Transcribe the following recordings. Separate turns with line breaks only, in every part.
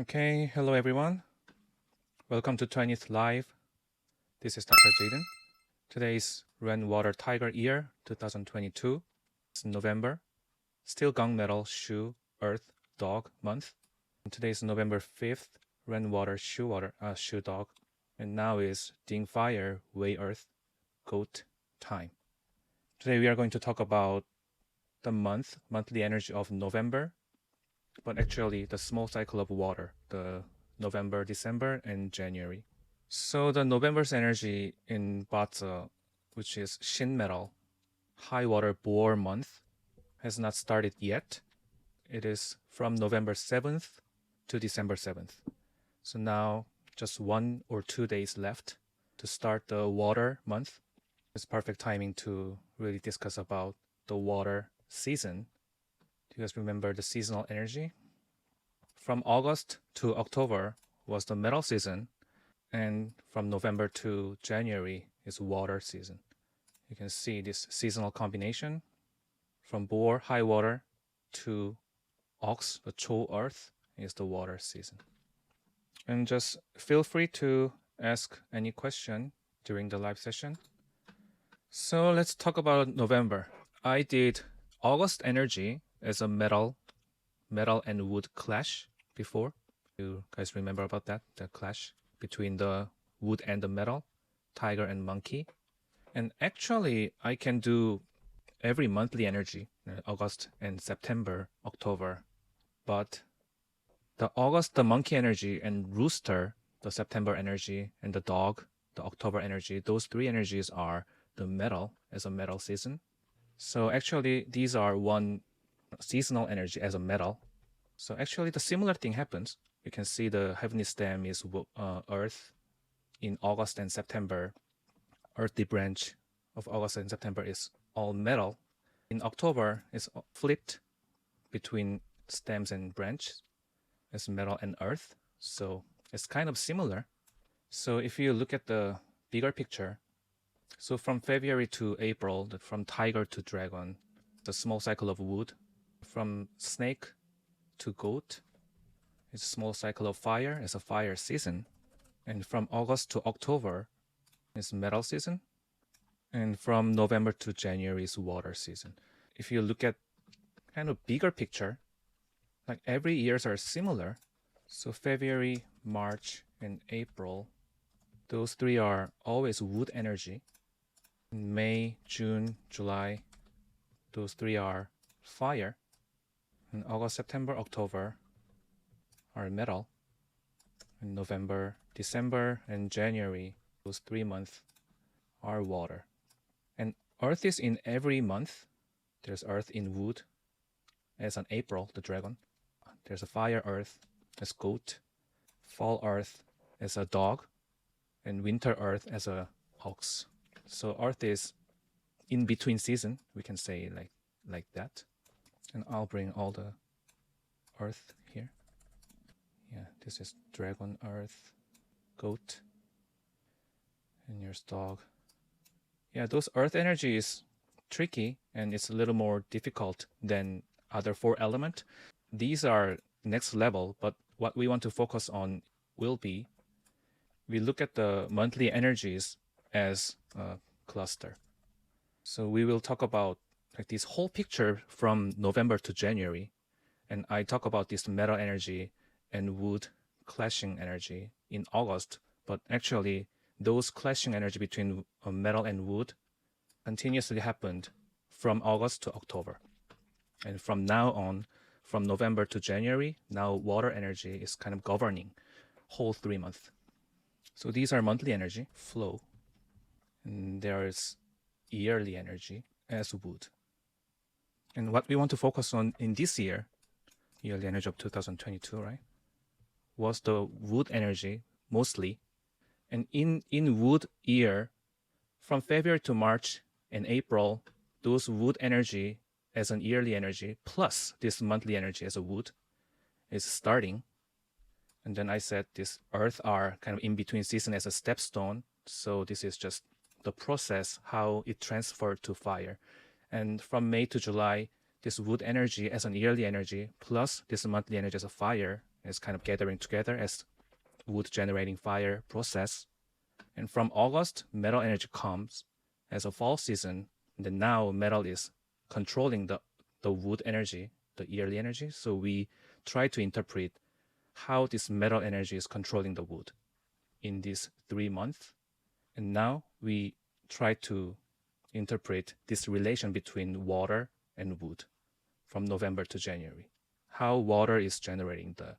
Okay, hello everyone. Welcome to 20th Live. This is Dr. Jaden. Today is Rainwater Tiger Year 2022. It's November. Still Gong Metal Shoe Earth Dog Month. And today is November 5th, Rainwater Shoe Dog. And now is Ding Fire Wei Earth Goat Time. Today we are going to talk about the monthly energy of November, but actually the small cycle of water, the November, December, and January. So the November's energy in Batza, which is Shin Metal, high water boar month, has not started yet. It is from November 7th to December 7th. So now just 1 or 2 days left to start the water month. It's perfect timing to really discuss about the water season. Do you guys remember the seasonal energy? From August to October was the metal season, and from November to January is water season. You can see this seasonal combination from boar, high water, to ox, the Cho earth, is the water season. And just feel free to ask any question during the live session. So let's talk about November. I did August energy as a metal and wood clash before. You guys remember about that? The clash between the wood and the metal, tiger and monkey. And actually, I can do every monthly energy, August and September, October. But the August, the monkey energy, and rooster, the September energy, and the dog, the October energy, those three energies are the metal as a metal season. So actually, these are one seasonal energy as a metal. So actually, the similar thing happens. You can see the heavenly stem is Earth in August and September. Earthly branch of August and September is all metal. In October, it's flipped between stems and branches. It's metal and earth. So it's kind of similar. So if you look at the bigger picture, so from February to April, from tiger to dragon, the small cycle of wood. From snake to goat, it's a small cycle of fire. It's a fire season. And from August to October, it's metal season. And from November to January is water season. If you look at kind of bigger picture, like every years are similar. So February, March, and April, those three are always wood energy. May, June, July, those three are fire. And August, September, October are metal. And November, December, and January, those 3 months are water. And earth is in every month. There's earth in wood as an April, the dragon. There's a fire earth as goat. Fall earth as a dog. And winter earth as a ox. So earth is in between season, we can say like that. And I'll bring all the earth here. Yeah, this is dragon, earth, goat, and here's dog. Yeah, those earth energy is tricky and it's a little more difficult than other 4 elements. These are next level, but what we want to focus on will be, we look at the monthly energies as a cluster. So we will talk about like this whole picture from November to January. And I talk about this metal energy and wood clashing energy in August. But actually, those clashing energy between metal and wood continuously happened from August to October. And from now on, from November to January, now water energy is kind of governing whole 3 months. So these are monthly energy flow. And there is yearly energy as wood. And what we want to focus on in this year, yearly energy of 2022, right, was the wood energy mostly. And in wood year, from February to March and April, those wood energy as an yearly energy plus this monthly energy as a wood is starting. And then I said this earth are kind of in between season as a stepstone. So this is just the process, how it transferred to fire. And from May to July, this wood energy as an yearly energy plus this monthly energy as a fire is kind of gathering together as wood generating fire process. And from August, metal energy comes as a fall season. And then now metal is controlling the wood energy, the yearly energy. So we try to interpret how this metal energy is controlling the wood in these 3 months. And now we try to interpret this relation between water and wood from November to January. How water is generating the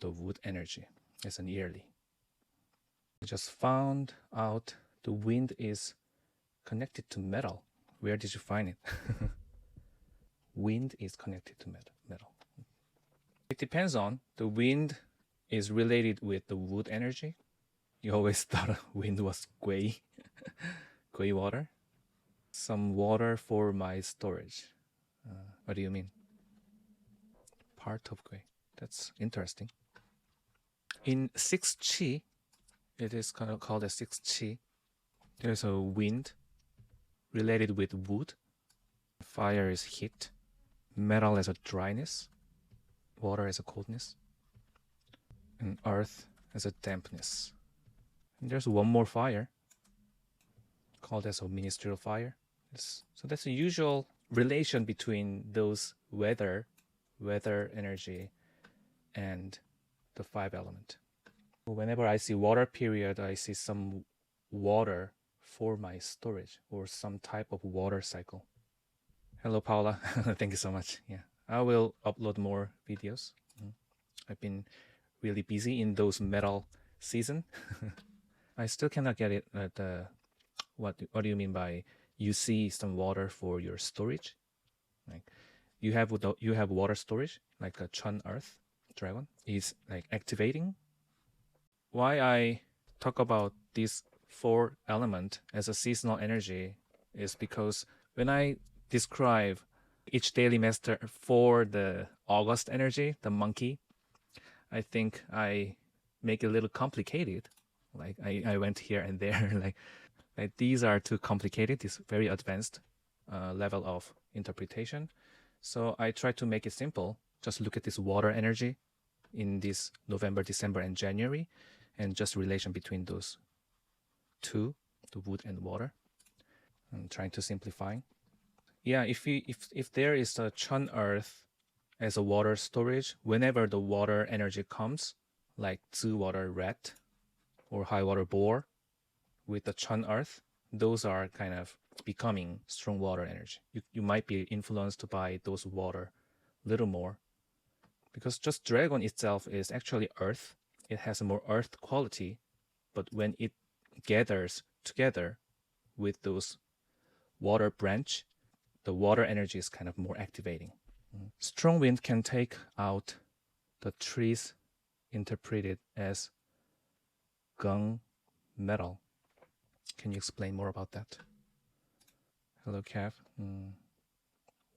wood energy as an yearly. I just found out the wind is connected to metal. Where did you find it? Wind is connected to metal. It depends on the wind is related with the wood energy. You always thought wind was gui, gui water. Some water for my storage. What do you mean? Part of gui. That's interesting. In 6 chi, it is kind of called a 6 chi. There's a wind related with wood. Fire is heat. Metal as a dryness. Water as a coldness. And earth as a dampness. And there's one more fire called as a ministerial fire. So that's the usual relation between those weather energy and the 5 element. Whenever I see water period, I see some water for my storage or some type of water cycle. Hello, Paula. Thank you so much. Yeah, I will upload more videos. I've been really busy in those metal season. I still cannot get it. What do you mean by you see some water for your storage? Like you have water storage, like a Chun Earth Dragon is like activating. Why I talk about this 4 element as a seasonal energy is because when I describe each daily master for the August energy, the monkey, I think I make it a little complicated. Like I went here and there, like these are too complicated. This very advanced level of interpretation. So I try to make it simple. Just look at this water energy in this November, December, and January, and just relation between those 2, the wood and water. I'm trying to simplify. Yeah, if there is a Chun Earth as a water storage, whenever the water energy comes, like Zi water rat or high water boar with the Chun Earth, those are kind of becoming strong water energy. You might be influenced by those water a little more because just dragon itself is actually earth. It has a more earth quality, but when it gathers together with those water branch, the water energy is kind of more activating. Strong wind can take out the trees interpreted as gung metal. Can you explain more about that? Hello, Kev.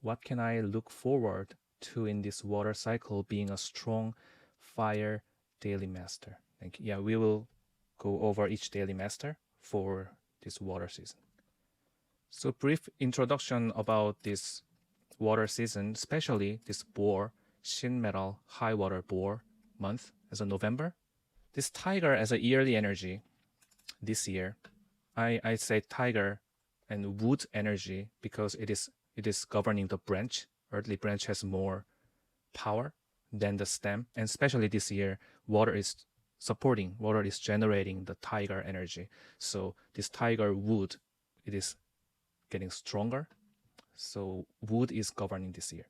What can I look forward to in this water cycle being a strong fire daily master? Thank you. Yeah, we will go over each daily master for this water season. So brief introduction about this water season, especially this boar, shin metal, high water boar month as a November. This tiger as a yearly energy this year, I say tiger and wood energy because it is governing the branch. Earthly branch has more power than the stem, and especially this year, water is generating the tiger energy. So this tiger wood, it is getting stronger. So wood is governing this year.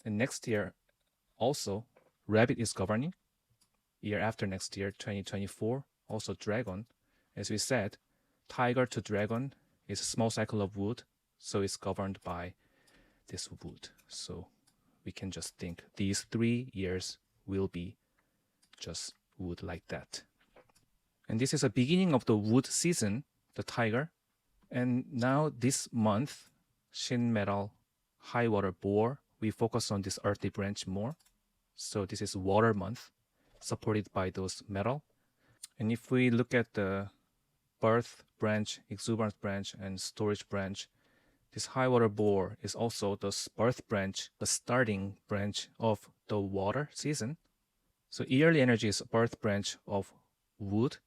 And next year, also, rabbit is governing. Year after next year, 2024, also dragon. As we said, tiger to dragon is a small cycle of wood, so it's governed by this wood. So we can just think these 3 years will be just wood like that. And this is a beginning of the wood season, the tiger. And now this month, shin metal, high water boar, we focus on this earthy branch more. So this is water month, supported by those metal. And if we look at the birth branch, exuberance branch, and storage branch, this high water boar is also the birth branch, the starting branch of the water season. So yearly energy is birth branch of wood.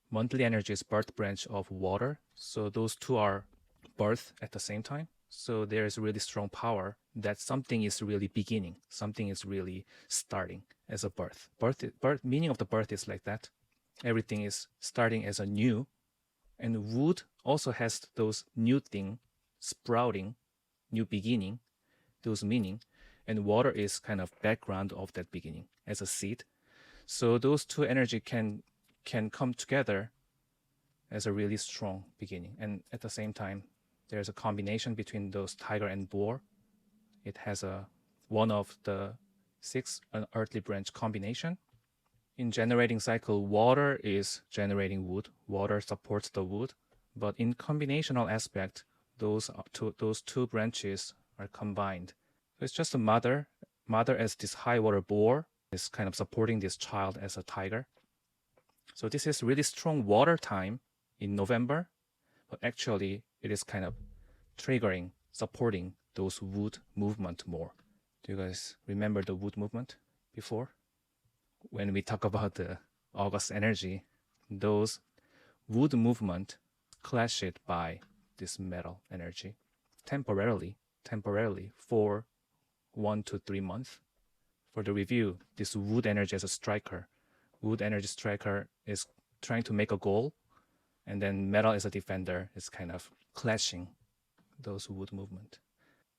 Monthly energy is birth branch of water. So those two are birth at the same time. So there is really strong power that something is really beginning. Something is really starting as a birth. Birth meaning of the birth is like that. Everything is starting as a new. And wood also has those new thing, sprouting, new beginning, those meaning. And water is kind of background of that beginning as a seed. So those two energy can come together as a really strong beginning. And at the same time, there's a combination between those tiger and boar. It has one of the 6 earthly branch combination. In generating cycle, water is generating wood. Water supports the wood. But in combinational aspect, those two branches are combined. So it's just a mother as this high water boar is kind of supporting this child as a tiger. So this is really strong water time in November, but actually it is kind of triggering, supporting those wood movement more. Do you guys remember the wood movement before? When we talk about the August energy, those wood movement clashed by this metal energy temporarily for 1 to 3 months. For the review, this wood energy as a striker. Wood energy striker is trying to make a goal, and then metal as a defender is kind of clashing those wood movement.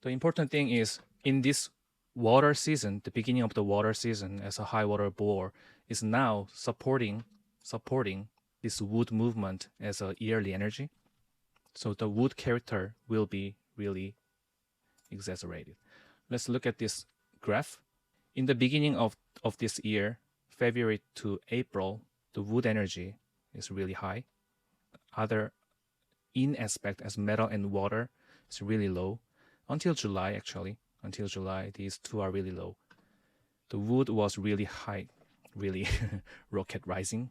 The important thing is in this water season, the beginning of the water season as a high water boar is now supporting this wood movement as a yearly energy. So the wood character will be really exaggerated. Let's look at this graph. In the beginning of this year, February to April, the wood energy is really high. Other in aspect as metal and water is really low. Until July, actually. Until July, these two are really low. The wood was really high, really rocket rising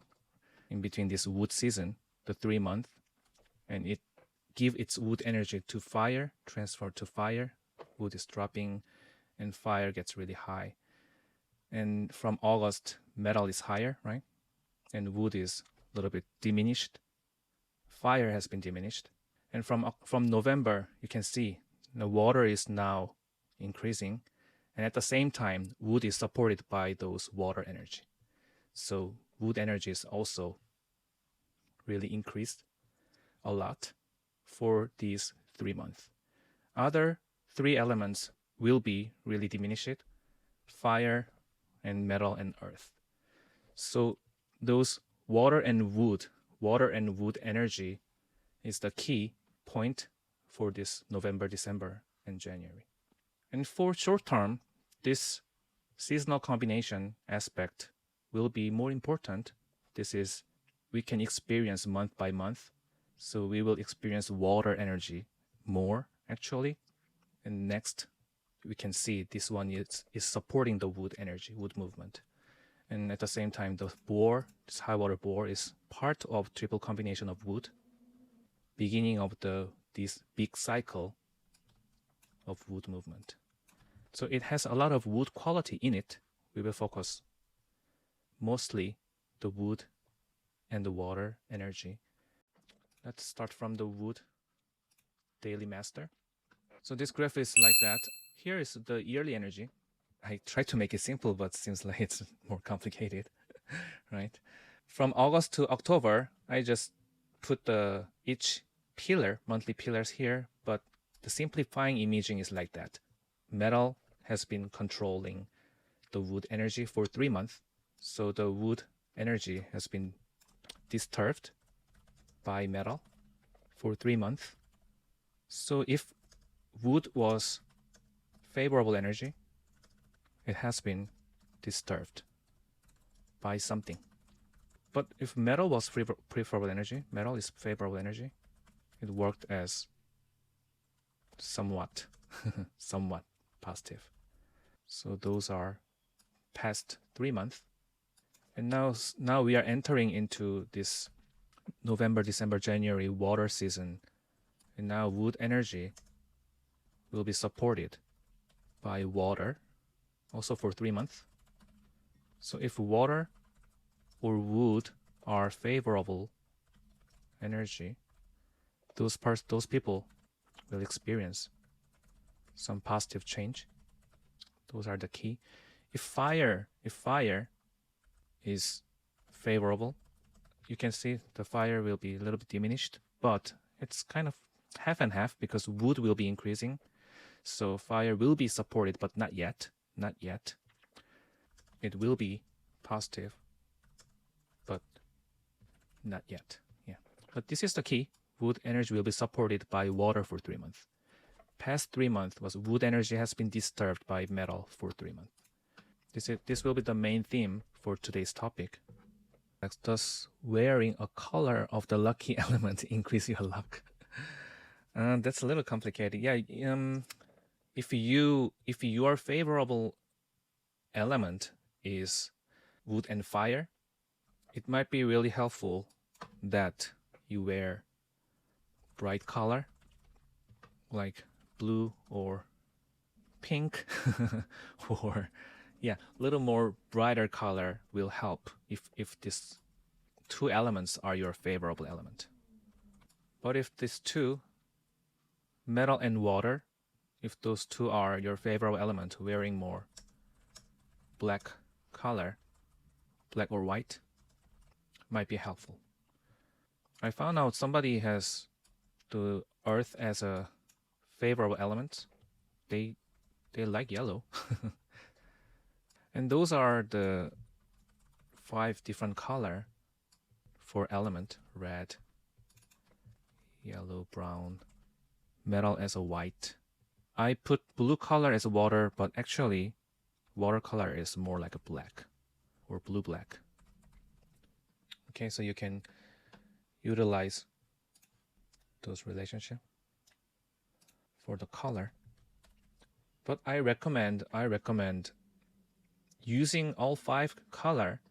in between this wood season, the 3 month, and it give its wood energy to fire, transfer to fire. Wood is dropping and fire gets really high. And from August, metal is higher, right? And wood is a little bit diminished. Fire has been diminished. And from November, you can see the water is now increasing. And at the same time, wood is supported by those water energy. So wood energy is also really increased a lot for these 3 months. Other 3 elements will be really diminished: fire and metal and earth. So those water and wood energy is the key point for this November, December, and January. And for short term, this seasonal combination aspect will be more important. This is, we can experience month by month. So we will experience water energy more actually. And next, we can see this one is supporting the wood energy, wood movement. And at the same time, the boar, this high water boar, is part of triple combination of wood, beginning of this big cycle of wood movement. So it has a lot of wood quality in it. We will focus mostly the wood and the water energy. Let's start from the wood daily master. So this graph is like that. Here is the yearly energy. I tried to make it simple, but seems like it's more complicated, right? From August to October, I just put each pillar, monthly pillars here, but the simplifying imaging is like that. Metal has been controlling the wood energy for 3 months. So the wood energy has been disturbed by metal for 3 months. So if wood was favorable energy, it has been disturbed by something. But if metal was preferable energy, metal is favorable energy, it worked as somewhat positive. So those are past 3 months. And now we are entering into this November, December, January water season. And now wood energy will be supported by water also for 3 months. So if water or wood are favorable energy, those people will experience some positive change. Those are the key. If fire is favorable, you can see the fire will be a little bit diminished, but it's kind of half and half because wood will be increasing. So fire will be supported, but not yet. Not yet. It will be positive, but not yet. Yeah. But this is the key. Wood energy will be supported by water for 3 months. Past 3 months was wood energy has been disturbed by metal for 3 months. This will be the main theme for today's topic. Does wearing a color of the lucky element increase your luck? That's a little complicated. Yeah. If your favorable element is wood and fire, it might be really helpful that you wear bright color like blue or pink or yeah, a little more brighter color will help if these two elements are your favorable element. But if these two, metal and water, if those two are your favorable element, wearing more black color, black or white, might be helpful. I found out somebody has the earth as a favorable element. They like yellow. And those are the 5 different color for element: red, yellow, brown, metal as a white. I put blue color as water, but actually watercolor is more like a black or blue-black. Okay, so you can utilize those relationships for the color. But I recommend using all 5 color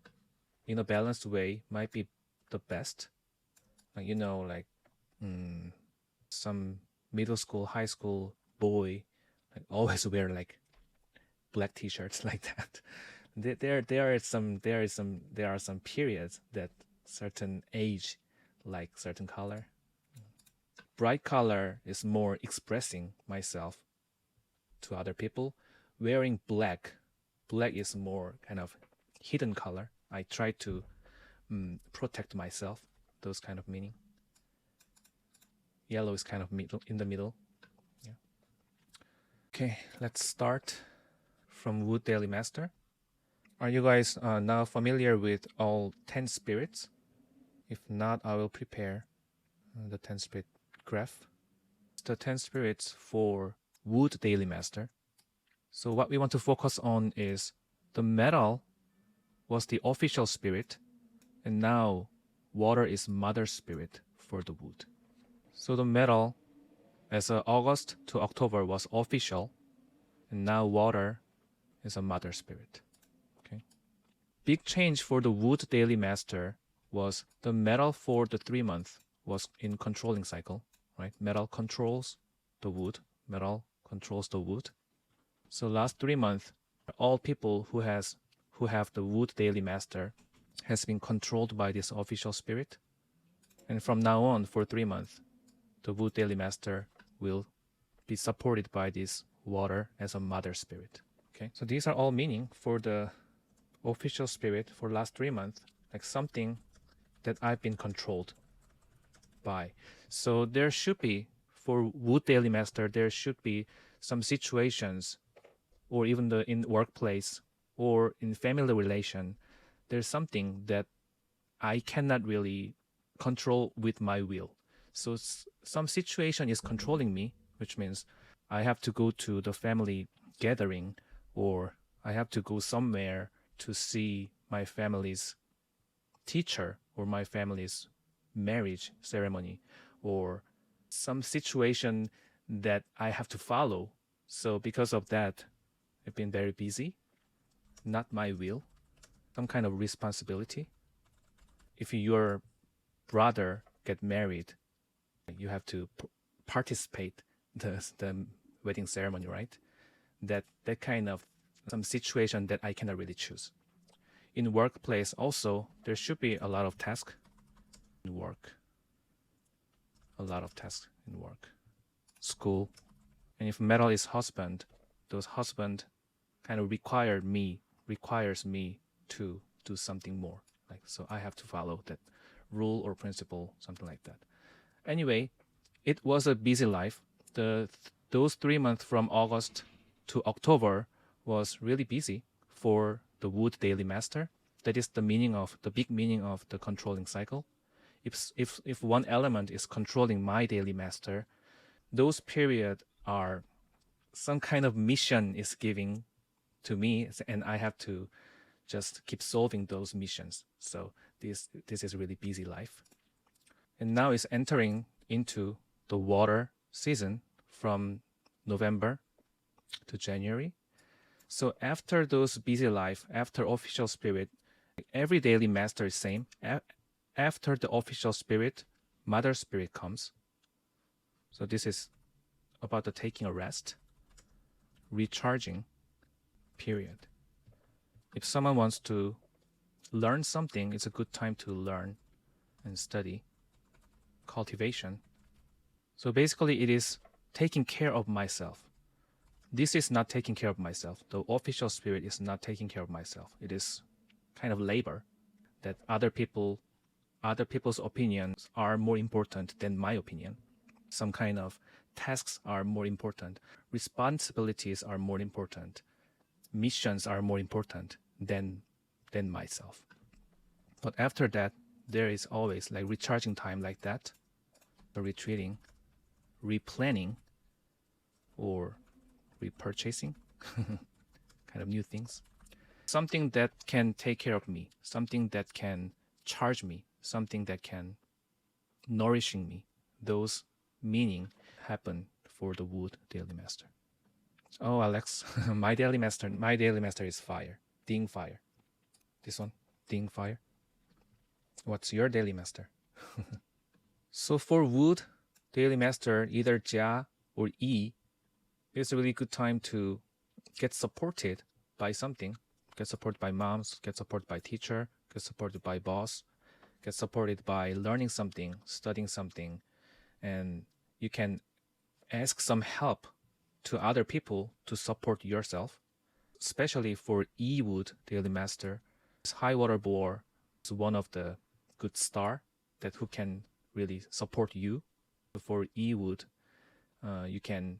in a balanced way might be the best. Like some middle school, high school boy always wear like black t-shirts like that. There are some periods that certain age like certain color. Bright color is more expressing myself to other people. Wearing black is more kind of hidden color. I try to protect myself, those kind of meaning. Yellow is kind of in the middle. Yeah. Okay, let's start from Wood Daily Master. Are you guys now familiar with all 10 spirits? If not, I will prepare the 10 spirit graph. The 10 spirits for Wood Daily Master. So what we want to focus on is the metal was the official spirit, and now water is mother spirit for the wood. So the metal as August to October was official, and now water is a mother spirit. Okay. Big change for the wood daily master was the metal for the 3 months was in controlling cycle, right? Metal controls the wood. Metal controls the wood. So last 3 months, all people who have the wood daily master has been controlled by this official spirit. And from now on, for 3 months, the wood daily master will be supported by this water as a mother spirit. Okay, so these are all meaning for the official spirit for last 3 months, like something that I've been controlled by. So there should be, for wood daily master, there should be some situations, or even in workplace or in family relation, there's something that I cannot really control with my will. So some situation is controlling me, which means I have to go to the family gathering, or I have to go somewhere to see my family's teacher or my family's marriage ceremony, or some situation that I have to follow. So because of that, I've been very busy, not my will, some kind of responsibility. If your brother get married, you have to participate the wedding ceremony, right? That kind of some situation that I cannot really choose. in workplace also, there should be a lot of tasks in work. A lot of tasks in work. School. And if metal is husband, those husband kind of requires me to do something more. Like, so I have to follow that rule or principle, something like that. Anyway, it was a busy life. Those 3 months from August to October was really busy for the wood daily master. That is the big meaning of the controlling cycle. If one element is controlling my daily master, those periods are some kind of mission is giving to me, and I have to just keep solving those missions. So this is really busy life. And now it's entering into the water season from November to January. So after those busy life, after official spirit, every daily master is same. After the official spirit, mother spirit comes. So this is about the taking a rest, recharging period. If someone wants to learn something, it's a good time to learn and study. Cultivation. So basically it is taking care of myself. This is not taking care of myself. The official spirit is not taking care of myself. It is kind of labor that other people's opinions are more important than my opinion. Some kind of tasks are more important. Responsibilities are more important. Missions are more important than myself. But after that, there is always like recharging time like that, or retreating, replanning, or repurchasing, kind of new things. Something that can take care of me, something that can charge me, something that can nourishing me. Those meaning happen for the wood daily master. Oh, Alex, my daily master is fire, Ding fire. This one, Ding fire. What's your daily master? So for wood daily master, either Jia or Yi, it's a really good time to get supported by something. Get supported by moms, get supported by teacher, get supported by boss, get supported by learning something, studying something, and you can ask some help to other people to support yourself. Especially for E wood daily master, high water boar is one of the good star that who can really support you. For E wood, you can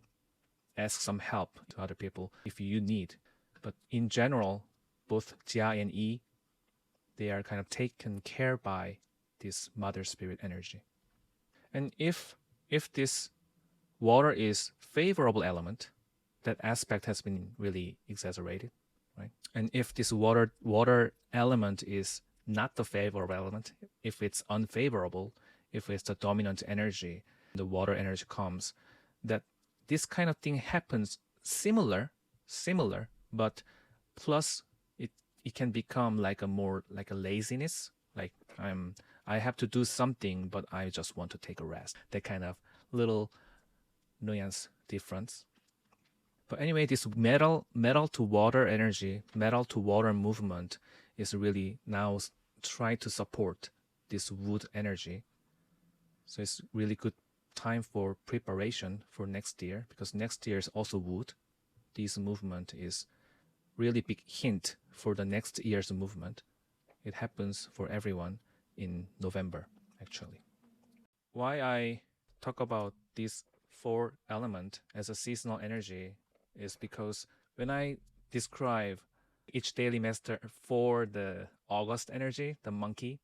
ask some help to other people if you need. But in general, both Jia and Yi, they are kind of taken care by this mother spirit energy. And if this water is favorable element, that aspect has been really exaggerated, right? And if this water element is not the favorable element, if it's unfavorable, if it's the dominant energy, the water energy comes, that this kind of thing happens similar, but plus it can become like a laziness, like I have to do something, but I just want to take a rest. That kind of little nuance difference. But anyway, this metal to water energy, metal to water movement is really now trying to support this wood energy. So it's really good time for preparation for next year, because next year is also wood. This movement is really big hint for the next year's movement. It happens for everyone in November, actually. Why I talk about these 4 elements as a seasonal energy is because when I describe each daily master for the August energy, the monkey,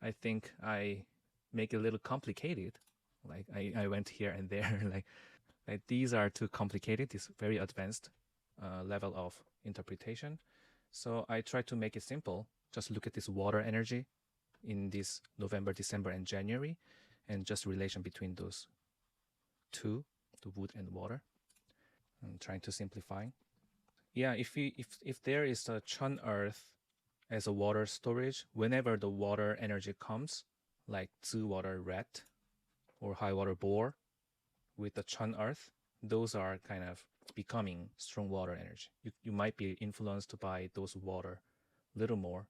I think I make it a little complicated. Like I went here and there, like these are too complicated. This very advanced level of interpretation. So I try to make it simple. Just look at this water energy in this November, December, and January, and just relation between those 2, the wood and water. I'm trying to simplify. Yeah, if there is a Chun Earth as a water storage, whenever the water energy comes, like Zi water rat or high water boar with the Chun Earth, those are kind of becoming strong water energy. You might be influenced by those water little more,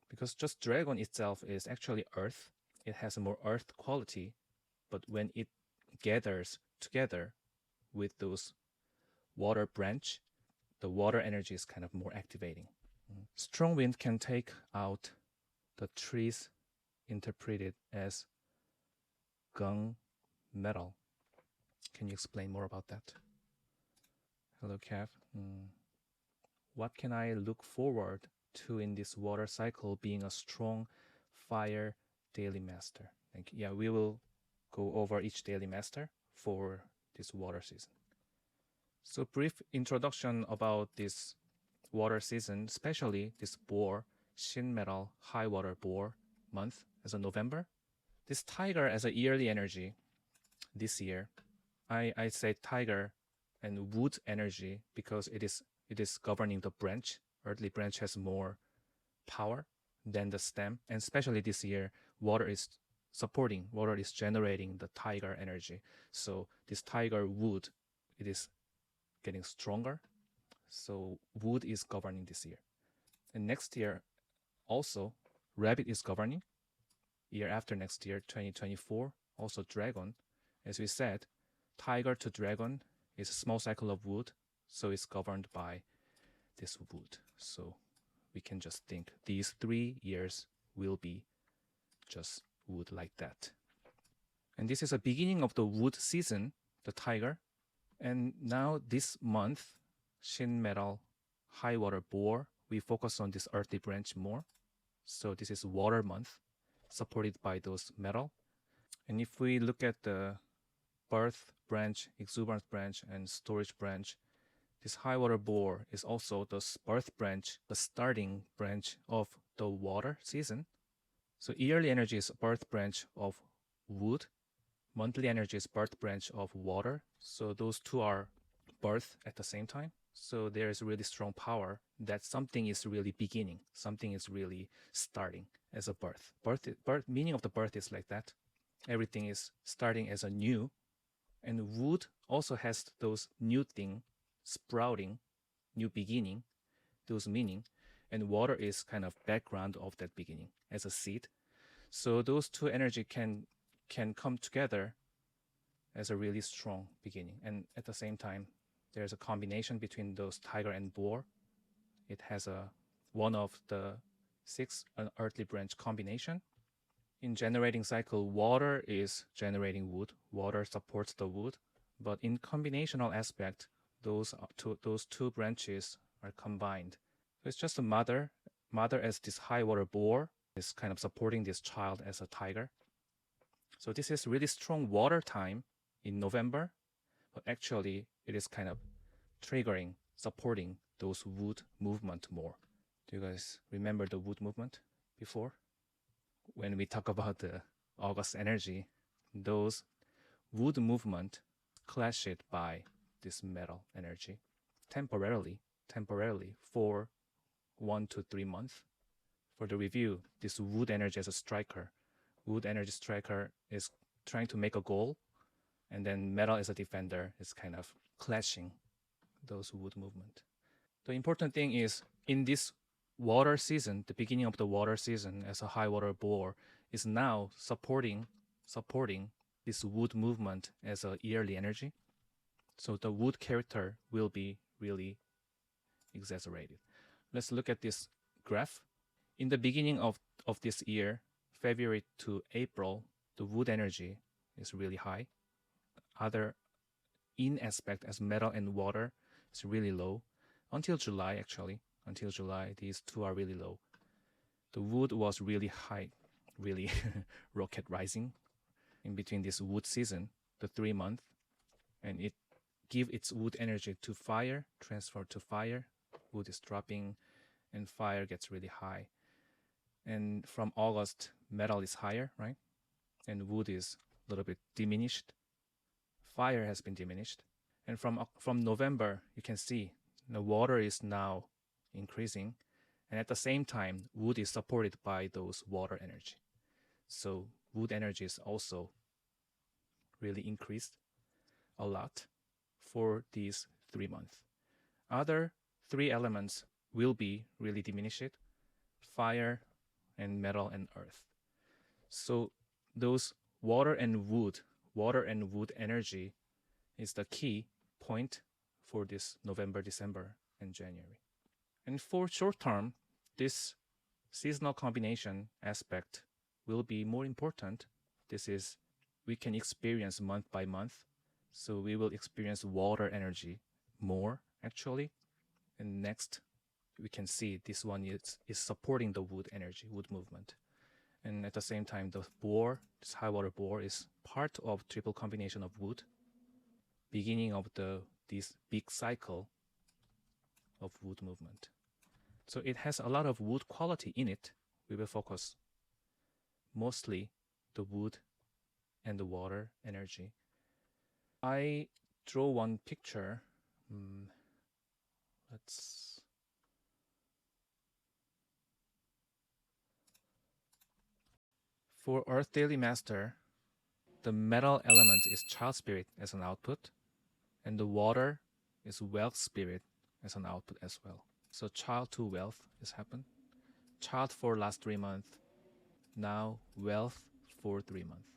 because just dragon itself is actually earth. It has a more earth quality, but when it gathers together with those water branch, the water energy is kind of more activating. Strong wind can take out the trees interpreted as gung metal. Can you explain more about that? Hello, Kev. What can I look forward to in this water cycle being a strong fire daily master? Thank you. Yeah, we will go over each daily master for this water season. So brief introduction about this water season, especially this boar, shin metal high water boar month as a November. This tiger as a yearly energy this year, I say tiger and wood energy because it is governing the branch. Earthly branch has more power than the stem, and especially this year, water is generating the tiger energy. So this tiger wood, it is getting stronger. So wood is governing this year. And next year, also, rabbit is governing. Year after next year, 2024, also dragon. As we said, tiger to dragon is a small cycle of wood, so it's governed by this wood. So we can just think these 3 years will be just wood like that. And this is a beginning of the wood season, the tiger. And now this month, shin metal high water boar, we focus on this earthy branch more. So this is water month, supported by those metal. And if we look at the birth branch, exuberance branch, and storage branch, this high water boar is also the birth branch, the starting branch of the water season. So yearly energy is birth branch of wood. Monthly energy is birth branch of water. So those two are birth at the same time. So there is really strong power that something is really beginning. Something is really starting as a birth. Birth meaning of the birth is like that. Everything is starting as a new. And wood also has those new thing, sprouting, new beginning, those meaning. And water is kind of background of that beginning as a seed. So those two energy can come together as a really strong beginning. And at the same time, there's a combination between those tiger and boar. It has one of the 6 earthly branch combination. In generating cycle, water is generating wood. Water supports the wood. But in combinational aspect, those two branches are combined. So it's just a mother as this high water boar is kind of supporting this child as a tiger. So this is really strong water time in November, but actually it is kind of triggering, supporting those wood movement more. Do you guys remember the wood movement before? When we talk about the August energy, those wood movement clashed by this metal energy temporarily for 1 to 3 months. For the review, this wood energy as a striker. Wood energy striker is trying to make a goal, and then metal as a defender is kind of clashing those wood movement. The important thing is in this water season, the beginning of the water season as a high water boar is now supporting this wood movement as a yearly energy. So the wood character will be really exaggerated. Let's look at this graph. In the beginning of this year, February to April, the wood energy is really high. Other in aspect as metal and water is really low. Until July, actually. Until July, these two are really low. The wood was really high, really rocket rising in between this wood season, the 3 month, and it give its wood energy to fire, transfer to fire. Wood is dropping and fire gets really high. And from August, metal is higher, right? And wood is a little bit diminished. Fire has been diminished. And from November, you can see the water is now increasing. And at the same time, wood is supported by those water energy. So wood energy is also really increased a lot for these 3 months. Other 3 elements will be really diminished. fire and metal and earth. So those water and wood energy is the key point for this November, December, and January. And for short term, this seasonal combination aspect will be more important. This is, we can experience month by month. So we will experience water energy more actually. And next, we can see this one is supporting the wood energy, wood movement. And at the same time, the bore, this high water bore, is part of triple combination of wood, beginning of this big cycle of wood movement. So it has a lot of wood quality in it. We will focus mostly the wood and the water energy. I draw one picture. For Earth Daily Master, the metal element is child spirit as an output, and the water is wealth spirit as an output as well. So child to wealth is happened. Child for last 3 months, now wealth for 3 months.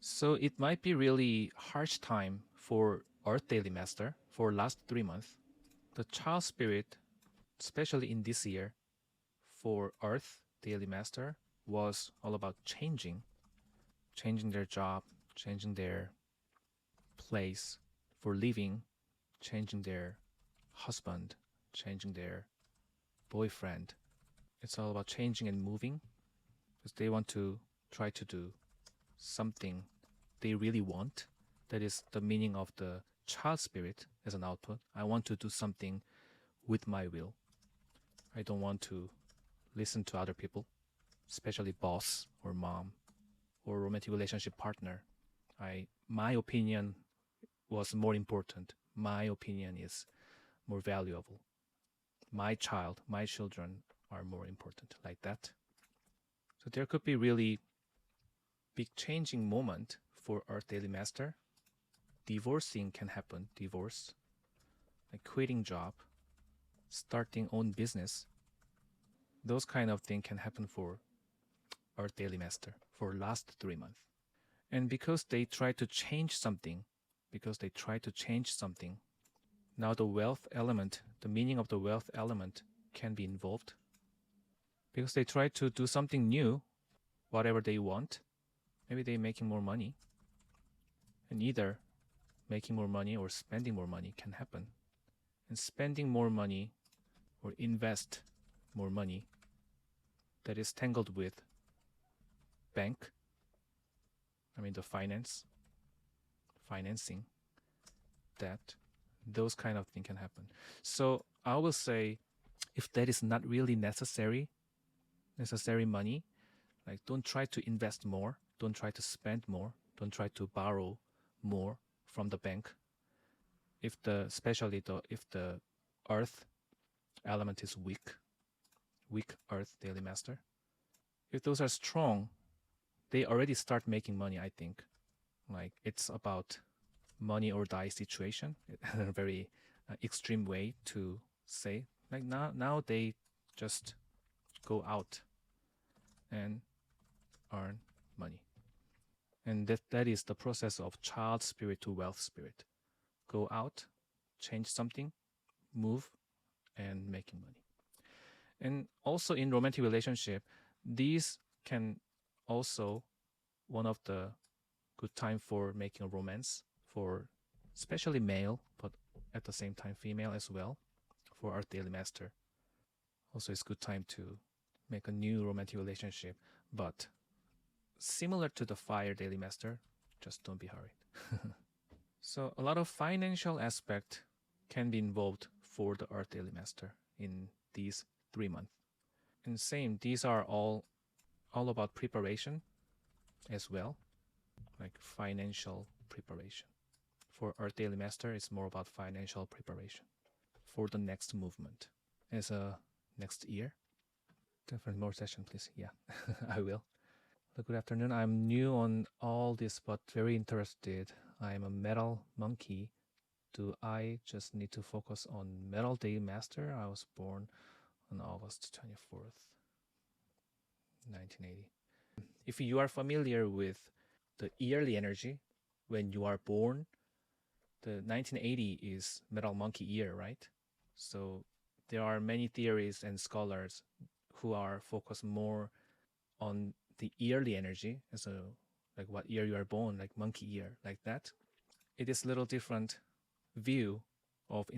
So it might be really harsh time for Earth Daily Master for last 3 months. The child spirit, especially in this year, for Earth Daily Master was all about changing their job, changing their place for living, changing their husband, changing their boyfriend. It's all about changing and moving because they want to try to do something they really want. That is the meaning of the child spirit as an output. I want to do something with my will. I don't want to listen to other people, especially boss or mom or romantic relationship partner. My opinion was more important. My opinion is more valuable. My children are more important, like that. So there could be really big changing moment for Earth Daily Master. Divorcing can happen, divorce, like quitting job, starting own business. Those kind of things can happen for Earth Daily Master for last 3 months. And because they try to change something, now the wealth element, the meaning of the wealth element can be involved. Because they try to do something new, whatever they want, maybe they're making more money. And either making more money or spending more money can happen. And spending more money or invest more money that is tangled with bank, the financing, debt, those kind of things can happen. So I will say, if that is not really necessary money, like don't try to invest more, don't try to spend more, don't try to borrow more from the bank. Especially if the earth element is weak Earth Daily Master. If those are strong, they already start making money, I think. Like it's about money or die situation, in a very extreme way to say. Like now they just go out and earn money. And that is the process of child spirit to wealth spirit. Go out, change something, move, and making money. And also in romantic relationship, these can also one of the good time for making a romance for especially male, but at the same time female as well, for Earth Daily Master. Also, it's good time to make a new romantic relationship, but similar to the Fire Daily Master, just don't be hurried. So a lot of financial aspect can be involved for the Earth Daily Master in these 3 months. And same, these are all about preparation as well, like financial preparation. For Earth Daily Master, it's more about financial preparation for the next movement as a next year. Definitely more session, please. Yeah, I will. Good afternoon. I'm new on all this, but very interested. I'm a metal monkey. Do I just need to focus on Metal Day Master? I was born on August 24th, 1980. If you are familiar with the yearly energy, when you are born, the 1980 is Metal Monkey year, right? So there are many theories and scholars who are focused more on the yearly energy, as a like what year you are born, like monkey year, like that. It is a little different view of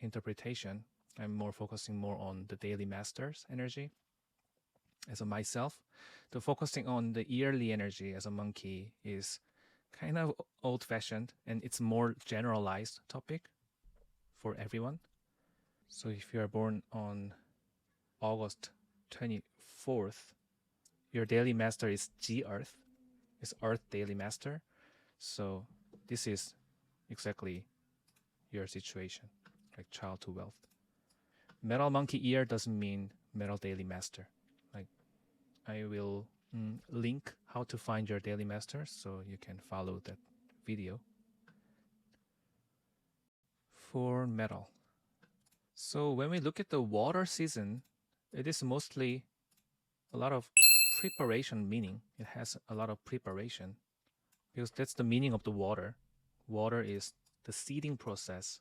interpretation. I'm more focusing more on the daily masters energy. As a myself, the focusing on the yearly energy as a monkey is kind of old-fashioned, and it's more generalized topic for everyone. So if you are born on August 24th, your daily master is G Earth, is Earth daily master. So this is exactly your situation, like child to wealth. Metal monkey year doesn't mean metal daily master. Like I will link how to find your daily master so you can follow that video. For metal. So when we look at the water season, it is mostly a lot of preparation meaning. It has a lot of preparation because that's the meaning of the water. Water is the seeding process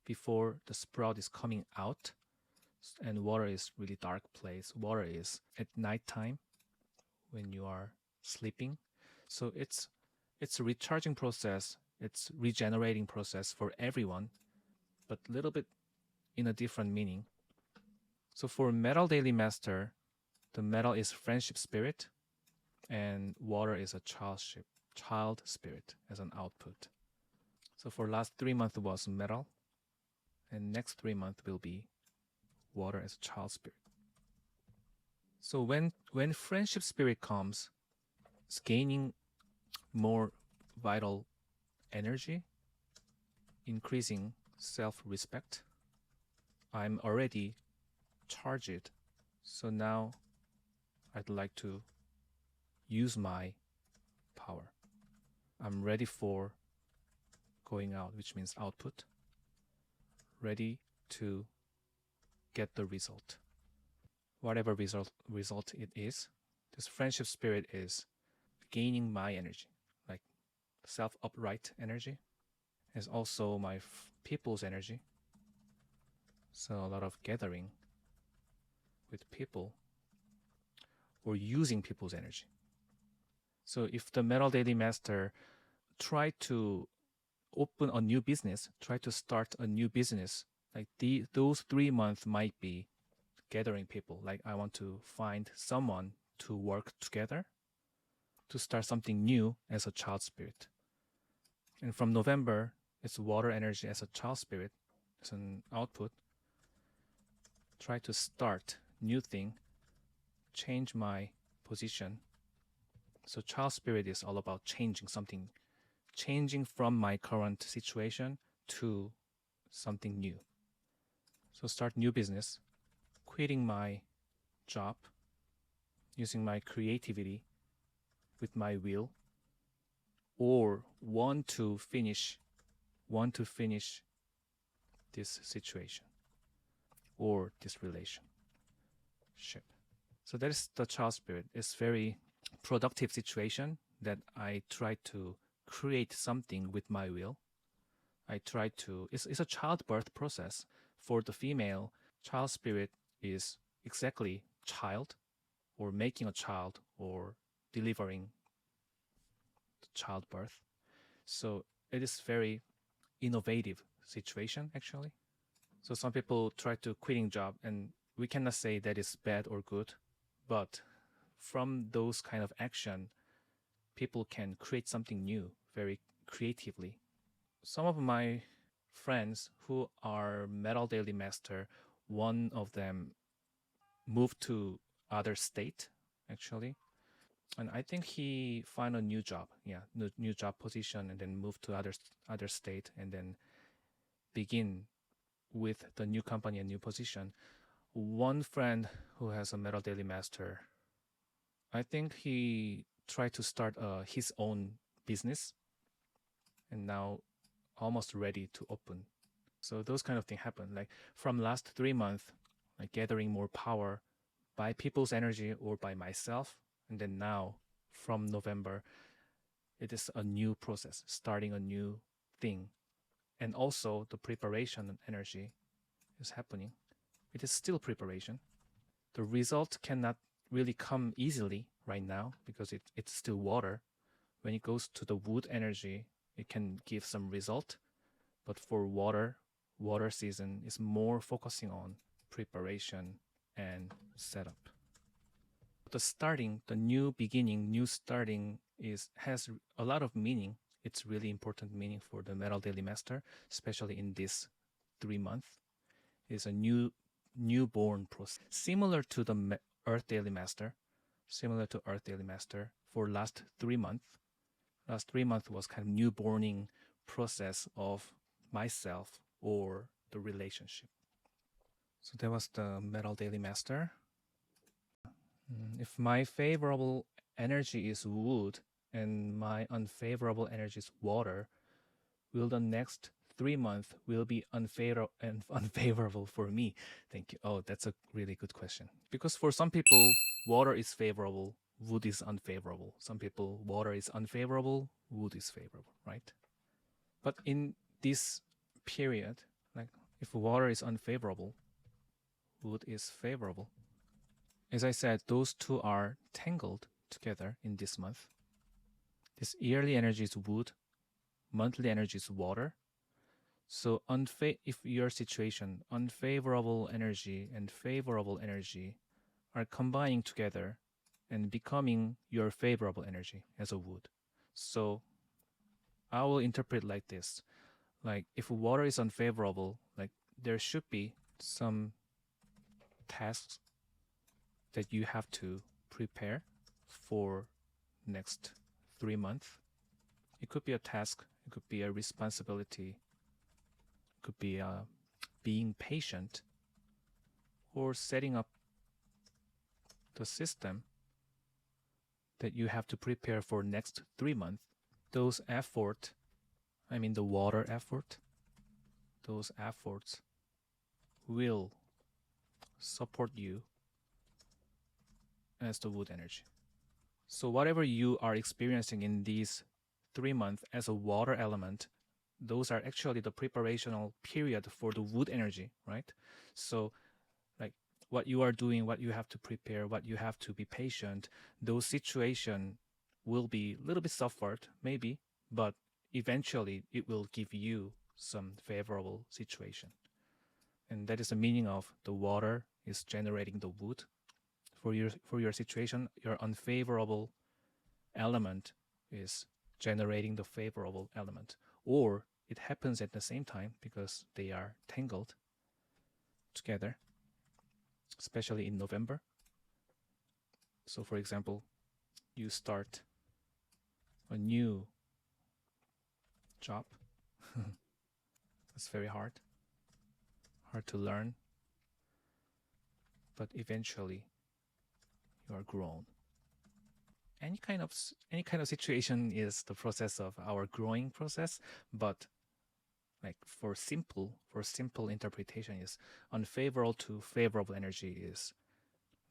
before the sprout is coming out, and water is really dark place. Water is at nighttime when you are sleeping. So it's a recharging process. It's regenerating process for everyone, but a little bit in a different meaning. So for metal daily master, the metal is friendship spirit, and water is a child spirit as an output. So for last 3 months was metal, and next 3 months will be water as a child spirit. So when friendship spirit comes, it's gaining more vital energy, increasing self-respect. I'm already charged, so now I'd like to use my power. I'm ready for going out, which means output. Ready to get the result. Whatever result it is, this friendship spirit is gaining my energy, like self-upright energy. It's also my people's energy. So a lot of gathering with people or using people's energy. So if the metal daily master try to open a new business, try to start a new business, like those 3 months might be gathering people. Like I want to find someone to work together to start something new as a child spirit. And from November, it's water energy as a child spirit, as an output. Try to start new thing, change my position. So child spirit is all about changing something, changing from my current situation to something new. So start new business, quitting my job, using my creativity with my will, or want to finish this situation or this relationship. So that is the child spirit. It's very productive situation that I try to create something with my will. I try to, it's a childbirth process. For the female, child spirit is exactly child, or making a child, or delivering childbirth. So it is very innovative situation actually. So some people try to quitting job, and we cannot say that is bad or good, but from those kind of action, people can create something new very creatively. Some of my friends who are metal daily master, one of them moved to other state actually, and I think he found a new job, new job position, and then moved to other state, and then begin with the new company and new position. One friend who has a metal daily master, I think he tried to start his own business, and now almost ready to open. So those kind of things happen. Like from last 3 months, like gathering more power by people's energy or by myself. And then now, from November, it is a new process, starting a new thing. And also the preparation energy is happening. It is still preparation. The result cannot really come easily right now because it's still water. When it goes to the wood energy, it can give some result. But for water season is more focusing on preparation and setup. The starting, the new beginning, new starting has a lot of meaning. It's really important meaning for the Metal Daily Master, especially in this 3 month. It's a newborn process, similar to the Earth Daily Master, for last 3 months. Last 3 months was kind of newborning process of myself or the relationship. So that was the Metal Daily Master. If my favorable energy is wood and my unfavorable energy is water, will the next 3 months will be unfavorable for me? Thank you. Oh, that's a really good question. Because for some people, water is favorable, wood is unfavorable. Some people, water is unfavorable, wood is favorable, right? But in this period, like if water is unfavorable, wood is favorable. As I said, those two are tangled together in this month. This yearly energy is wood, monthly energy is water. So if your situation, unfavorable energy and favorable energy are combining together and becoming your favorable energy as a wood. So I will interpret like this. Like if water is unfavorable, like there should be some tasks that you have to prepare for next 3 months. It could be a task, it could be a responsibility, it could be being patient or setting up the system that you have to prepare for next 3 months. Those effort, I mean the water effort, those efforts will support you as the wood energy. So whatever you are experiencing in these 3 months as a water element, those are actually the preparational period for the wood energy, right? So like what you are doing, what you have to prepare, what you have to be patient, those situations will be a little bit suffered, maybe, but eventually it will give you some favorable situation. And that is the meaning of the water is generating the wood. For your situation, your unfavorable element is generating the favorable element, or it happens at the same time because they are tangled together, especially in November. So for example, you start a new job. It's very hard to learn, but eventually you are grown. Any kind of situation is the process of our growing process, but like for simple interpretation is unfavorable to favorable energy is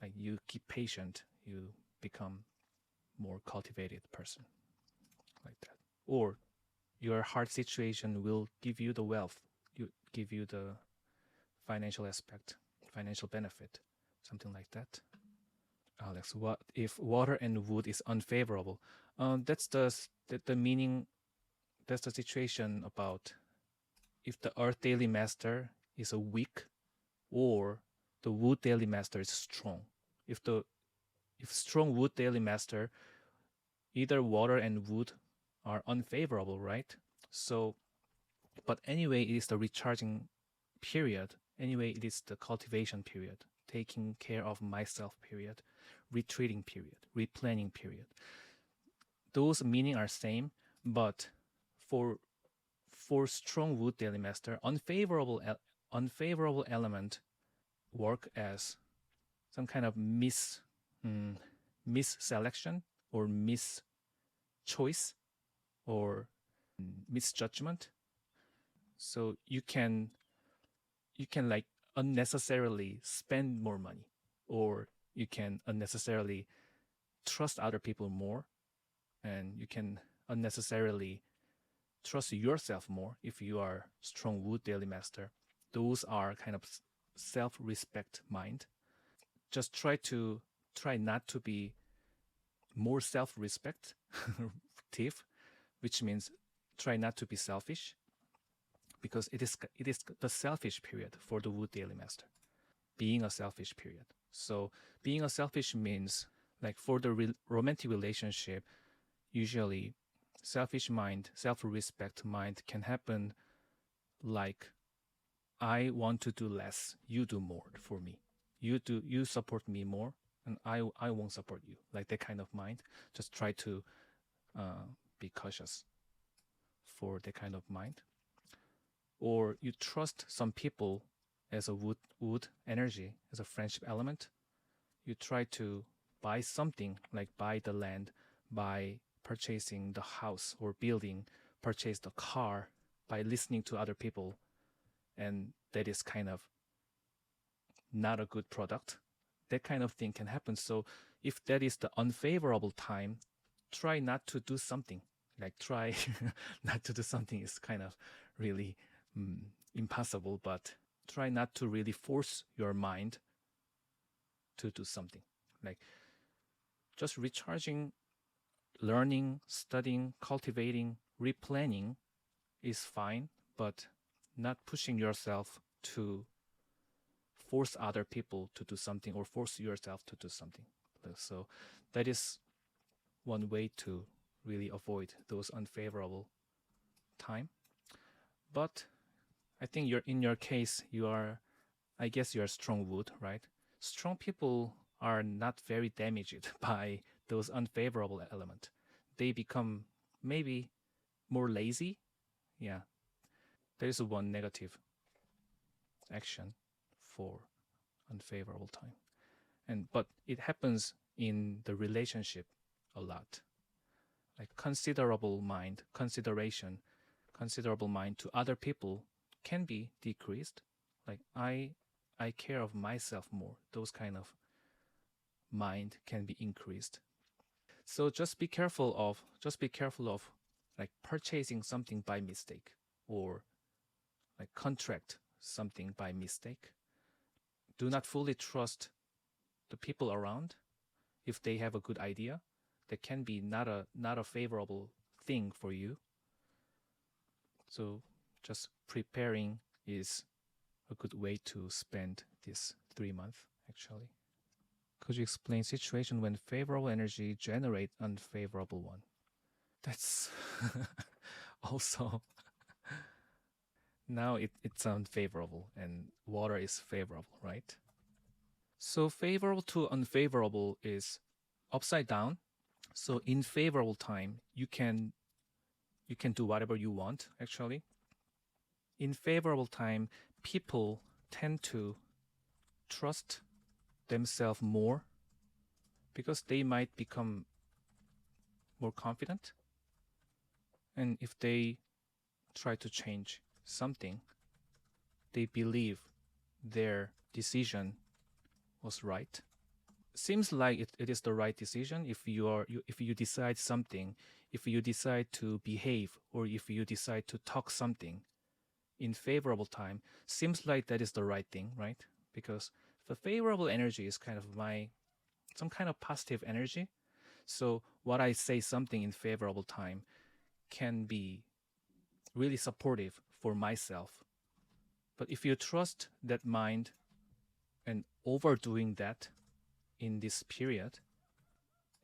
like you keep patient, you become more cultivated person, like that. Or your hard situation will give you the wealth, give you the financial aspect, financial benefit, something like that. Alex, what if water and wood is unfavorable? That's the meaning. That's the situation about if the Earth Daily Master is a weak, or the Wood Daily Master is strong. If strong Wood Daily Master, either water and wood are unfavorable, right? So, but anyway, it is the recharging period. Anyway, it is the cultivation period, taking care of myself period, retreating period, replanning period. Those meaning are same, but for strong wood daily master, unfavorable element work as some kind of misselection or mischoice or misjudgment. So you can like unnecessarily spend more money, or you can unnecessarily trust other people more, and you can unnecessarily trust yourself more if you are strong wood daily master. Those are kind of self-respect mind. Just try not to be more self-respect thief, which means try not to be selfish, because it is the selfish period for the wood daily master, being a selfish period. So being a selfish means, like, for the romantic relationship, usually selfish mind, self-respect mind can happen like, I want to do less, you do more for me. You support me more, and I won't support you. Like that kind of mind. Just try to be cautious for that kind of mind. Or you trust some people as a wood energy, as a friendship element. You try to buy something, like buy the land, by purchasing the house or building, purchase the car, by listening to other people, and that is kind of not a good product. That kind of thing can happen. So if that is the unfavorable time, try not to do something. Like try not to do something is kind of really impossible, but try not to really force your mind to do something. Like just recharging, learning, studying, cultivating, replanning is fine, but not pushing yourself to force other people to do something or force yourself to do something. So that is one way to really avoid those unfavorable time. But I think in your case, I guess you're strong wood, right? Strong people are not very damaged by those unfavorable elements. They become maybe more lazy. Yeah, there is one negative action for unfavorable time. But it happens in the relationship a lot. Like considerable mind to other people can be decreased. Like I care of myself more. Those kind of mind can be increased. So just be careful of like purchasing something by mistake, or like contract something by mistake. Do not fully trust the people around. If they have a good idea, that can be not a favorable thing for you. So just preparing is a good way to spend this 3 months, actually. Could you explain situation when favorable energy generate unfavorable one? That's also now it's unfavorable and water is favorable, right? So favorable to unfavorable is upside down. So in favorable time, you can do whatever you want, actually. In favorable time, people tend to trust themselves more because they might become more confident. And if they try to change something, they believe their decision was right. Seems like it is the right decision if you decide something, if you decide to behave, or if you decide to talk something in favorable time, seems like that is the right thing, right? Because the favorable energy is kind of some kind of positive energy. So what I say something in favorable time can be really supportive for myself. But if you trust that mind and overdoing that in this period,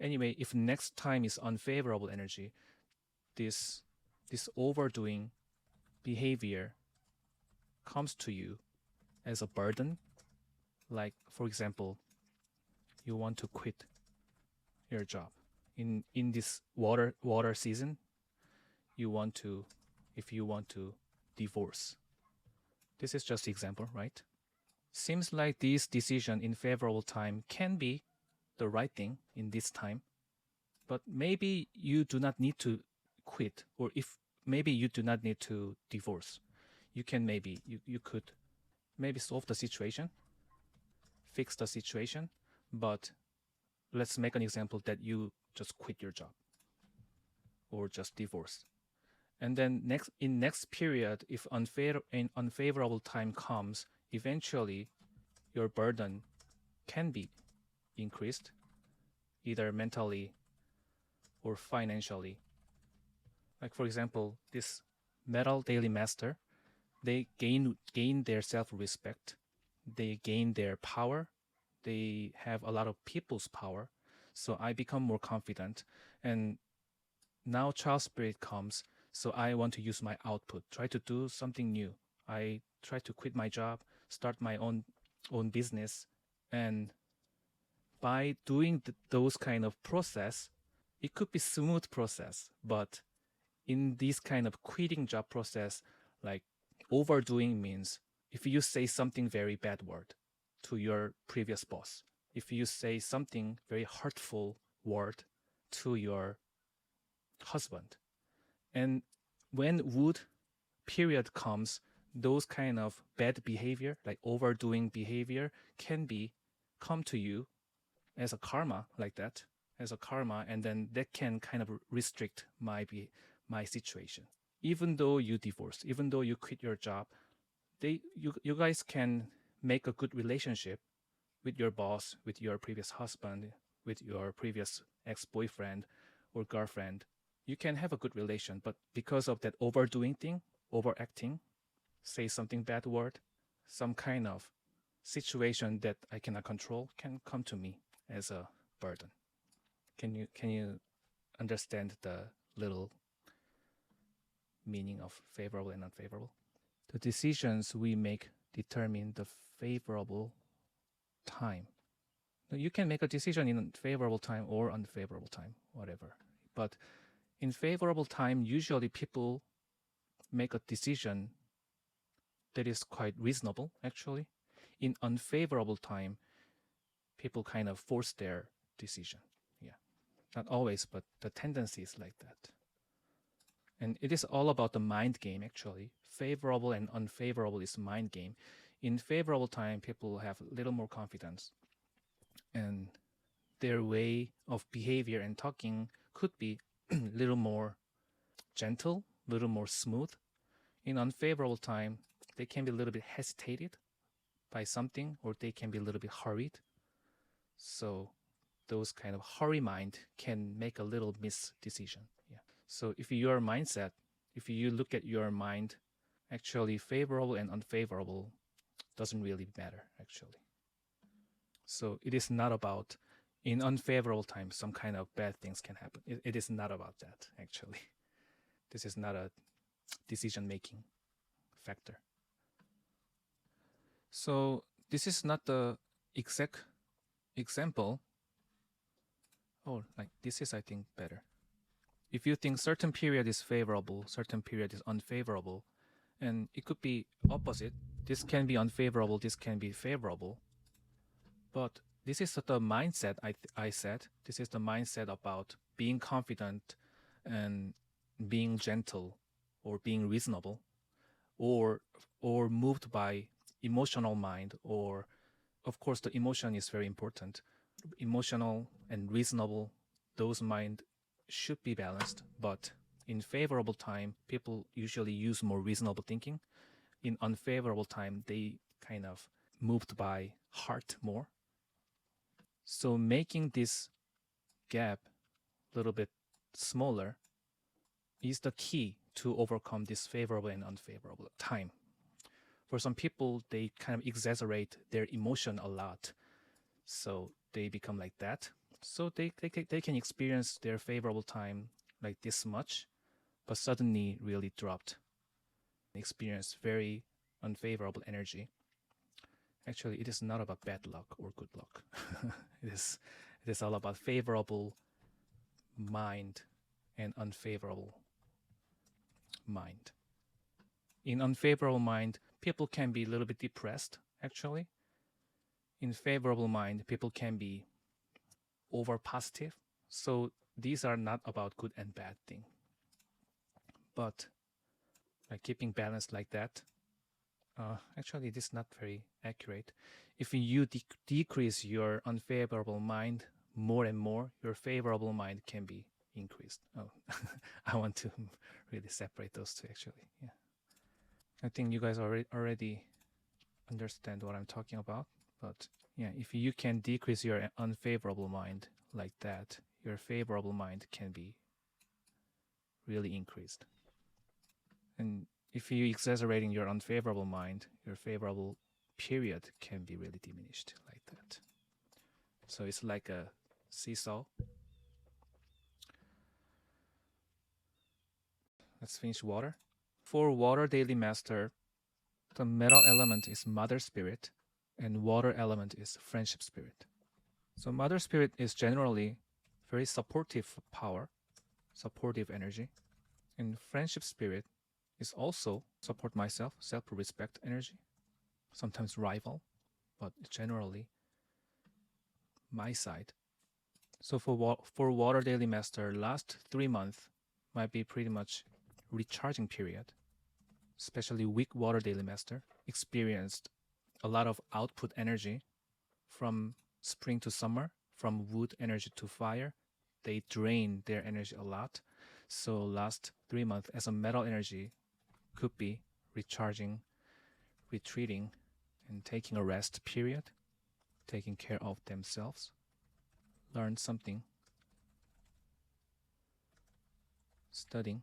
anyway, if next time is unfavorable energy, this overdoing behavior comes to you as a burden. Like, for example, you want to quit your job in this water season. If you want to divorce. This is just example, right? Seems like this decision in favorable time can be the right thing in this time, but maybe you do not need to quit, or if maybe you do not need to divorce. You can maybe you could maybe solve the situation, fix the situation, but let's make an example that you just quit your job or just divorce. And then next period, if unfavorable time comes, eventually your burden can be increased, either mentally or financially. Like for example, this metal daily master, they gain their self-respect, they gain their power, they have a lot of people's power. So I become more confident, and now child spirit comes. So I want to use my output, try to do something new. I try to quit my job, start my own business, and by doing those kind of process, it could be smooth process, but in this kind of quitting job process, like overdoing means if you say something very bad word to your previous boss, if you say something very hurtful word to your husband, and when wood period comes, those kind of bad behavior, like overdoing behavior, can be come to you as a karma, like that, as a karma, and then that can kind of restrict my situation. Even though you divorce, even though you quit your job, you guys can make a good relationship with your boss, with your previous husband, with your previous ex-boyfriend or girlfriend. You can have a good relation, but because of that overdoing thing, overacting, say something bad word, some kind of situation that I cannot control can come to me as a burden. Can you understand the little meaning of favorable and unfavorable? The decisions we make determine the favorable time. You can make a decision in favorable time or unfavorable time, whatever. But in favorable time, usually people make a decision that is quite reasonable, actually. In unfavorable time, people kind of force their decision. Yeah. Not always, but the tendency is like that. And it is all about the mind game, actually. Favorable and unfavorable is mind game. In favorable time, people have a little more confidence, and their way of behavior and talking could be a little more gentle, a little more smooth. In unfavorable time, they can be a little bit hesitated by something, or they can be a little bit hurried. So those kind of hurry mind can make a little misdecision. Yeah. So if your mindset, if you look at your mind, actually favorable and unfavorable doesn't really matter, actually. So it is not about, in unfavorable times, some kind of bad things can happen. It is not about that, actually. This is not a decision-making factor. So this is not the exact example. Oh, like this is, I think, better. If you think certain period is favorable, certain period is unfavorable, and it could be opposite. This can be unfavorable, this can be favorable. But this is the mindset I said. This is the mindset about being confident and being gentle or being reasonable, or moved by emotional mind, or of course the emotion is very important. Emotional and reasonable, those mind should be balanced, but in favorable time, people usually use more reasonable thinking. In unfavorable time, they kind of moved by heart more. So making this gap a little bit smaller is the key to overcome this favorable and unfavorable time. For some people, they kind of exaggerate their emotion a lot, so they become like that. So they can experience their favorable time like this much, but suddenly really dropped, experience very unfavorable energy. Actually, it is not about bad luck or good luck. it is all about favorable mind and unfavorable mind. In unfavorable mind, people can be a little bit depressed, actually. In favorable mind, people can be over positive. So these are not about good and bad thing. But by keeping balance like that, Actually, this is not very accurate. If you decrease your unfavorable mind more and more, your favorable mind can be increased. Oh, I want to really separate those two actually. Yeah. I think you guys already understand what I'm talking about. But yeah, if you can decrease your unfavorable mind like that, your favorable mind can be really increased. And if you exaggerating your unfavorable mind, your favorable period can be really diminished like that. So it's like a seesaw. Let's finish water. For water daily master, the metal element is mother spirit and water element is friendship spirit. So mother spirit is generally very supportive power, supportive energy. And friendship spirit is also support myself, self-respect energy, sometimes rival, but generally my side. So for water daily master, last 3 months might be pretty much recharging period, especially weak water daily master experienced a lot of output energy from spring to summer, from wood energy to fire. They drain their energy a lot. So last 3 months as a metal energy could be recharging, retreating, and taking a rest period, taking care of themselves, learn something, studying,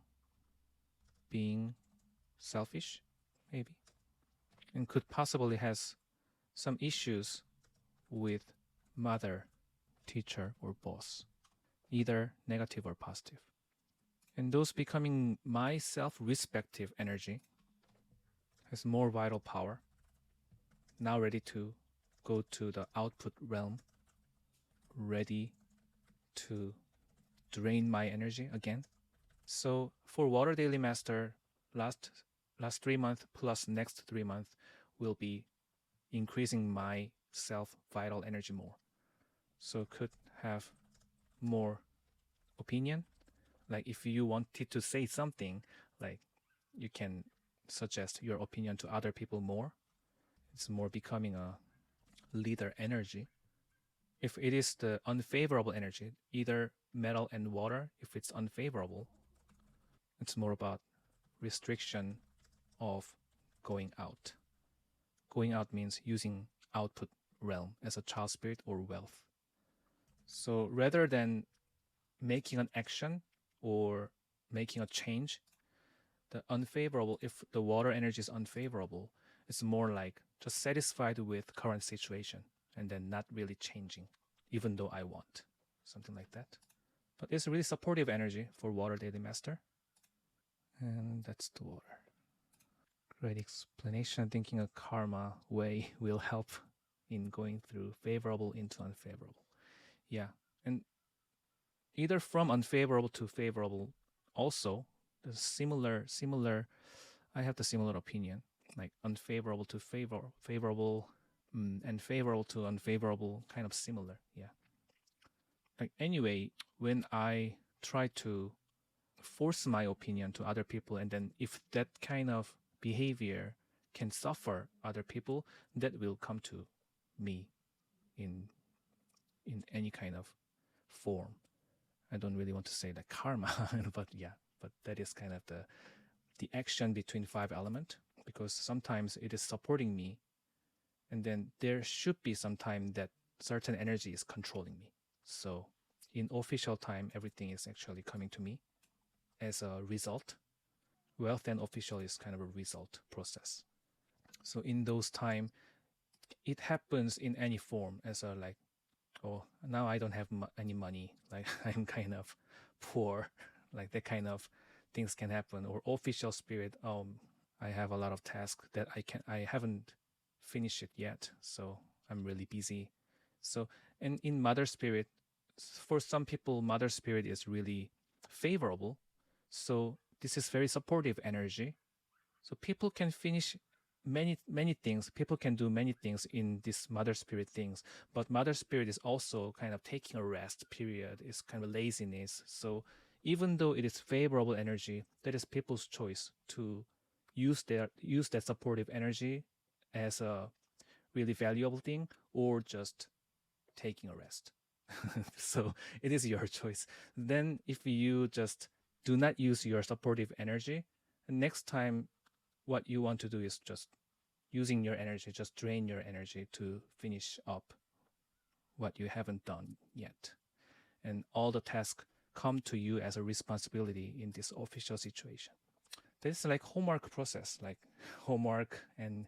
being selfish, maybe, and could possibly has some issues with mother, teacher, or boss, either negative or positive. And those becoming my self-respective energy has more vital power, now ready to go to the output realm, ready to drain my energy again. So for Water Daily Master, last 3 months plus next 3 months will be increasing my self vital energy more. So could have more opinion. Like if you wanted to say something, like you can suggest your opinion to other people more. It's more becoming a leader energy. If it is the unfavorable energy, either metal and water, if it's unfavorable, it's more about restriction of going out. Going out means using output realm as a child spirit or wealth. So rather than making an action or making a change, the unfavorable, if the water energy is unfavorable, it's more like just satisfied with current situation and then not really changing, even though I want. Something like that. But it's really supportive energy for Water Daily Master. And that's the water. Great explanation. Thinking a karma way will help in going through favorable into unfavorable. Yeah. And either from unfavorable to favorable also, the similar I have the similar opinion, like unfavorable to favorable, and favorable to unfavorable, kind of similar. Yeah. Like anyway, when I try to force my opinion to other people, and then if that kind of behavior can suffer other people, that will come to me in any kind of form. I don't really want to say like karma, but yeah, but that is kind of the action between five element, because sometimes it is supporting me, and then there should be some time that certain energy is controlling me. So in official time, everything is actually coming to me as a result. Wealth and official is kind of a result process. So in those time, it happens in any form as a like, oh, now I don't have any money, like I'm kind of poor, like that kind of things can happen. Or official spirit, I have a lot of tasks that I haven't finished it yet, so I'm really busy. So, and in mother spirit, for some people mother spirit is really favorable, so this is very supportive energy. So people can finish many things. People can do many things in this mother spirit things, but mother spirit is also kind of taking a rest period. It's kind of laziness. So even though it is favorable energy, that is people's choice to use that supportive energy as a really valuable thing, or just taking a rest. So it is your choice. Then if you just do not use your supportive energy, next time what you want to do is just using your energy, just drain your energy to finish up what you haven't done yet. And all the tasks come to you as a responsibility in this official situation. This is like homework process, like homework and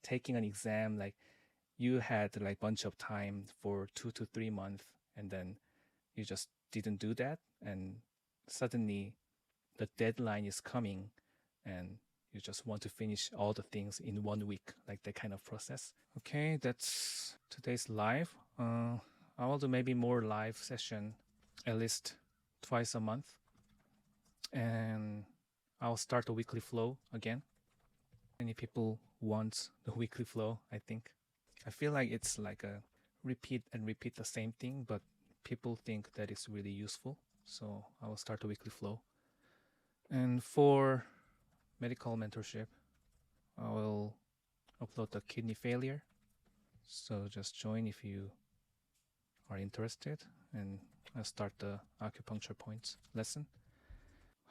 taking an exam. Like you had like bunch of time for 2 to 3 months, and then you just didn't do that, and suddenly the deadline is coming, and you just want to finish all the things in 1 week, like that kind of process. Okay, that's today's live. I will do maybe more live session at least twice a month, and I'll start the weekly flow again. Many people want the weekly flow, I think. I feel like it's like a repeat and repeat the same thing, but people think that it's really useful. So I will start the weekly flow. And for medical mentorship, I will upload the kidney failure. So just join if you are interested, and I'll start the acupuncture points lesson.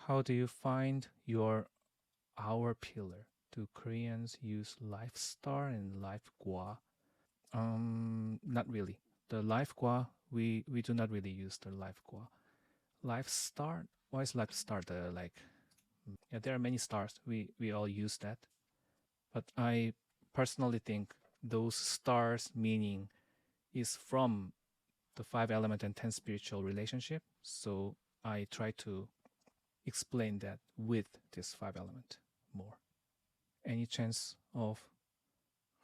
How do you find your hour pillar? Do Koreans use life star and life gua? Not really. The life gua, we do not really use the life gua. Life star, why is life star the like? Yeah, there are many stars. We all use that, but I personally think those stars meaning is from the 5 element and 10 spiritual relationship. So I try to explain that with this 5 element more. Any chance of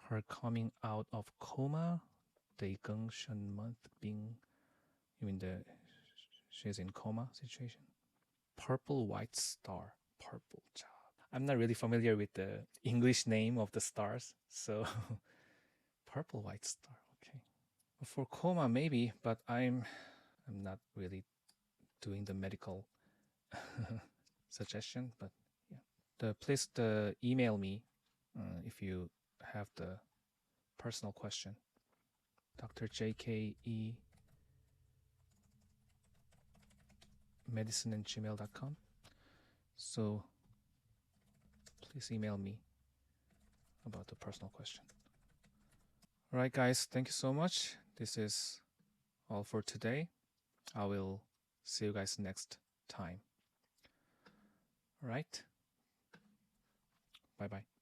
her coming out of coma? 대경션 month being, you mean she's in coma situation? Purple white star, purple job. I'm not really familiar with the English name of the stars, so purple white star. Okay, for coma maybe, but I'm not really doing the medical suggestion. But yeah, please email me if you have the personal question. Dr. JKE medicine@gmail.com. So please email me about the personal question. All right, guys, thank you so much. This is all for today. I will see you guys next time. All right. Bye-bye.